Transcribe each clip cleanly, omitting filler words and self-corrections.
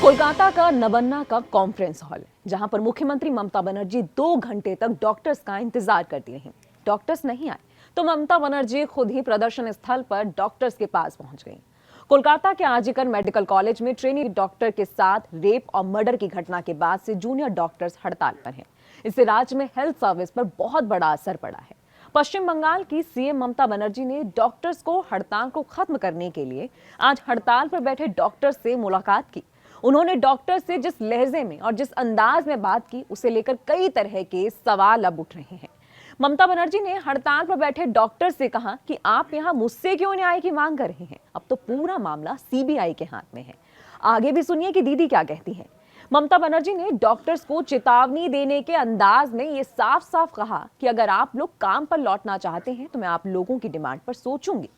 कोलकाता का नवन्ना का conference hall, जहां पर मुख्यमंत्री ममता बनर्जी 2 घंटे तक डॉक्टर्स का इंतजार करती रहीं। डॉक्टर्स नहीं आए तो ममता बनर्जी खुद ही प्रदर्शन स्थल पर डॉक्टर्स के पास पहुंच गईं। कोलकाता के आरजीकर मेडिकल कॉलेज में ट्रेनी डॉक्टर के साथ रेप और मर्डर की घटना के बाद से जूनियर डॉक्टर्स हड़ताल पर हैं। इससे राज्य में हेल्थ सर्विस पर बहुत बड़ा असर पड़ा है। पश्चिम बंगाल की सीएम ममता बनर्जी ने डॉक्टर्स को हड़ताल को खत्म करने के लिए आज हड़ताल पर बैठे डॉक्टर्स से मुलाकात की। उन्होंने डॉक्टर से जिस लहजे में और जिस अंदाज में बात की, उसे लेकर कई तरह के सवाल अब उठ रहे हैं। ममता बनर्जी ने हड़ताल पर बैठे डॉक्टर से कहा कि आप यहां मुझसे क्यों न्याय की मांग कर रहे हैं, अब तो पूरा मामला सीबीआई के हाथ में है। आगे भी सुनिए कि दीदी क्या कहती हैं। ममता बनर्जी ने डॉक्टर्स को चेतावनी देने के अंदाज में ये साफ साफ कहा कि अगर आप लोग काम पर लौटना चाहते हैं तो मैं आप लोगों की डिमांड पर सोचूंगी,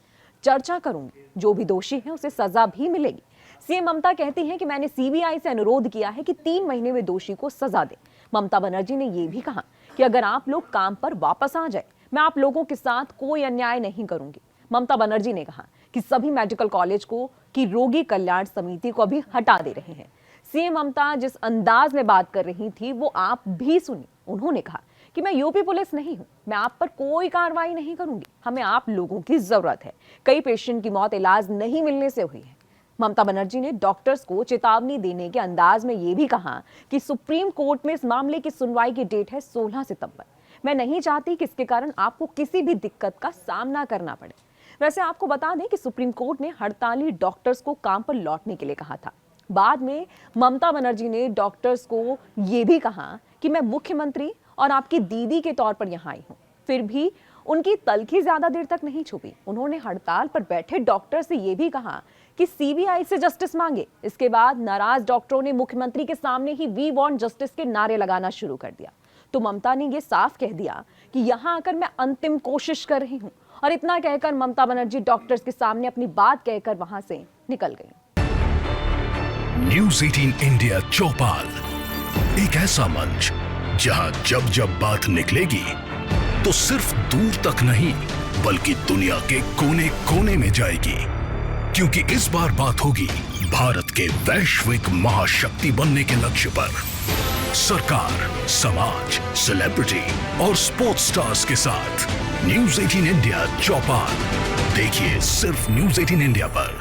चर्चा करूंगी, जो भी दोषी है उसे सजा भी मिलेगी। सीएम ममता कहती हैं कि मैंने सीबीआई से अनुरोध किया है कि 3 महीने में दोषी को सजा दे। ममता बनर्जी ने यह भी कहा कि अगर आप लोग काम पर वापस आ जाए, मैं आप लोगों के साथ कोई अन्याय नहीं करूंगी। ममता बनर्जी ने कहा कि सभी मेडिकल कॉलेज को की रोगी कल्याण समिति को अभी हटा दे रहे हैं। सीएम ममता जिस अंदाज में बात कर रही थी वो आप भी सुनिए। उन्होंने कहा कि मैं यूपी पुलिस नहीं हूं, मैं आप पर कोई कार्रवाई नहीं करूंगी, हमें आप लोगों की जरूरत है। कई पेशेंट की मौत इलाज नहीं मिलने से हुई है। ममता बनर्जी ने डॉक्टर्स को चेतावनी देने के अंदाज में यह भी कहा कि सुप्रीम कोर्ट में इस मामले की सुनवाई की डेट है 16 सितंबर। मैं नहीं चाहती कि इसके कारण आपको किसी भी दिक्कत का सामना करना पड़े। वैसे आपको बता दें कि सुप्रीम कोर्ट ने हड़ताली डॉक्टर्स को काम पर लौटने के लिए कहा था। बाद में ममता बनर्जी ने डॉक्टर्स को यह भी कहा कि मैं मुख्यमंत्री और आपकी दीदी के तौर पर यहां आई हूं। फिर भी उनकी तल्खी ज्यादा देर तक नहीं छुपी। उन्होंने हड़ताल पर बैठे डॉक्टर से यह भी कहा कि सीबीआई से जस्टिस मांगे। इसके बाद नाराज डॉक्टरों ने मुख्यमंत्री के सामने ही वी वांट जस्टिस के नारे लगाना शुरू कर दिया। तो ममता ने यह साफ कह दिया कि यहां आकर मैं अंतिम कोशिश कर रही हूं। और इतना कहकर ममता बनर्जी डॉक्टर्स के सामने अपनी बात कहकर वहां से निकल गई। न्यूज़ 18 इंडिया चौपाल, एक ऐसा मंच जहां जब जब बात निकलेगी तो सिर्फ दूर तक नहीं बल्कि दुनिया के कोने कोने में जाएगी, क्योंकि इस बार बात होगी भारत के वैश्विक महाशक्ति बनने के लक्ष्य पर। सरकार, समाज, सेलिब्रिटी और स्पोर्ट्स स्टार्स के साथ न्यूज़ 18 इंडिया चौपाल देखिए सिर्फ न्यूज़ 18 इंडिया पर।